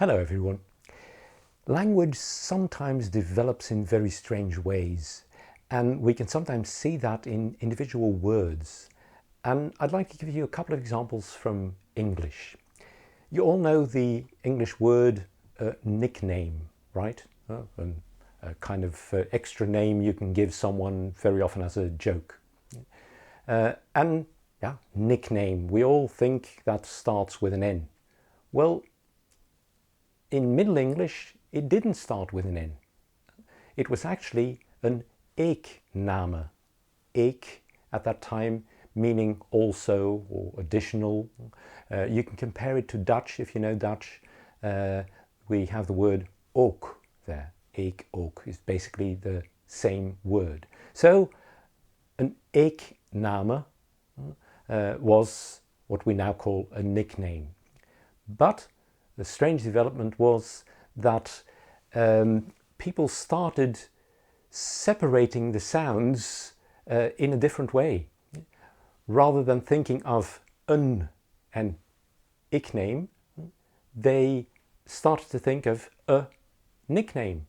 Hello everyone. Language sometimes develops in very strange ways, and we can sometimes see that in individual words. And I'd like to give you a couple of examples from English. You all know the English word nickname, right? A kind of extra name you can give someone very often as a joke. And yeah, nickname, we all think that starts with an N. Well, in Middle English, it didn't start with an N. It was actually an eek-name. Eek, at that time, meaning also or additional. You can compare it to Dutch, if you know Dutch. We have the word ook there. Eek, ook is basically the same word. So, an eek-name was what we now call a nickname. But the strange development was that people started separating the sounds in a different way. Rather than thinking of an and ickname, they started to think of a nickname,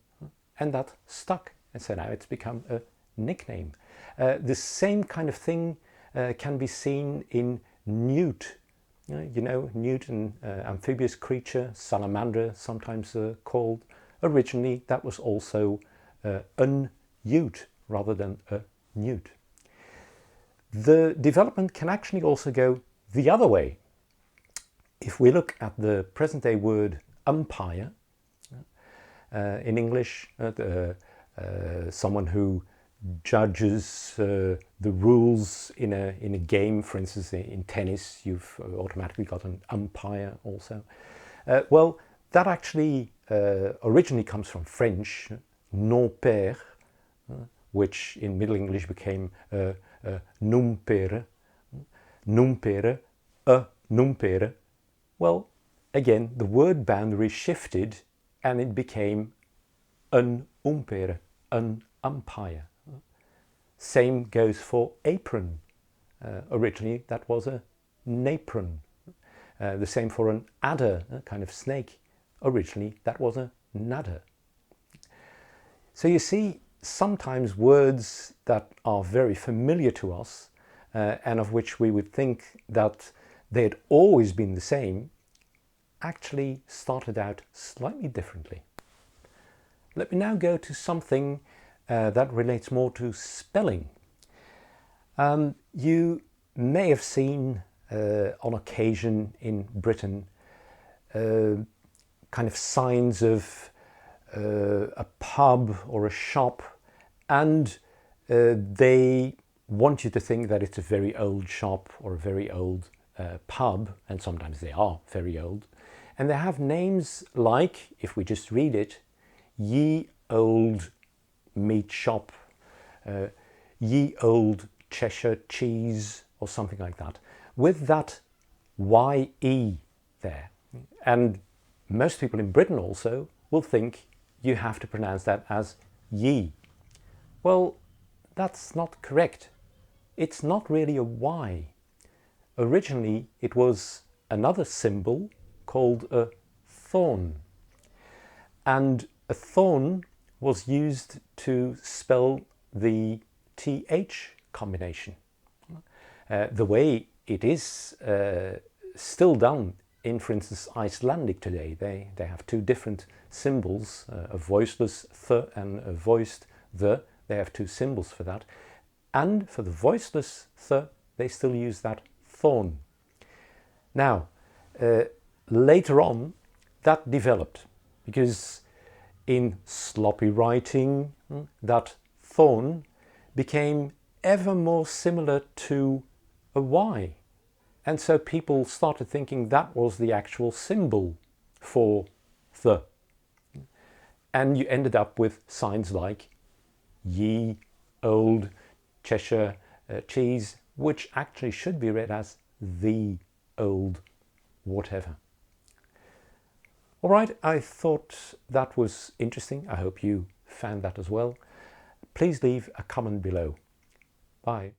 and that stuck. And so now it's become a nickname. The same kind of thing can be seen in newt. You know, newt, an amphibious creature, salamander sometimes called. Originally that was also an newt rather than a newt. The development can actually also go the other way. If we look at the present-day word umpire, in English, someone who judges the rules in a game. For instance, in tennis, you've automatically got an umpire also. Well, that actually originally comes from French, nonpere, which in Middle English became numpere, numpere, a numpere. Well, again, the word boundary shifted and it became an oumpere, an umpire. Same goes for apron. Originally that was a napron. The same for an adder, a kind of snake. Originally that was a nadder. So you see, sometimes words that are very familiar to us and of which we would think that they had always been the same, actually started out slightly differently. Let me now go to something that relates more to spelling. You may have seen on occasion in Britain kind of signs of a pub or a shop, and they want you to think that it's a very old shop or a very old pub, and sometimes they are very old. And they have names like, if we just read it, Ye Old Meat Shop, Ye Old Cheshire Cheese, or something like that, with that YE there. And most people in Britain also will think you have to pronounce that as ye. Well, that's not correct. It's not really a Y. Originally it was another symbol called a thorn. And a thorn was used to spell the TH combination. The way it is still done in, for instance, Icelandic today. They have two different symbols, a voiceless th and a voiced the. They have two symbols for that. And for the voiceless th, they still use that thorn. Now, later on, that developed because in sloppy writing, that thorn became ever more similar to a Y. And so people started thinking that was the actual symbol for the. And you ended up with signs like Ye Old Cheshire Cheese, which actually should be read as the old whatever. All right, I thought that was interesting. I hope you found that as well. Please leave a comment below. Bye.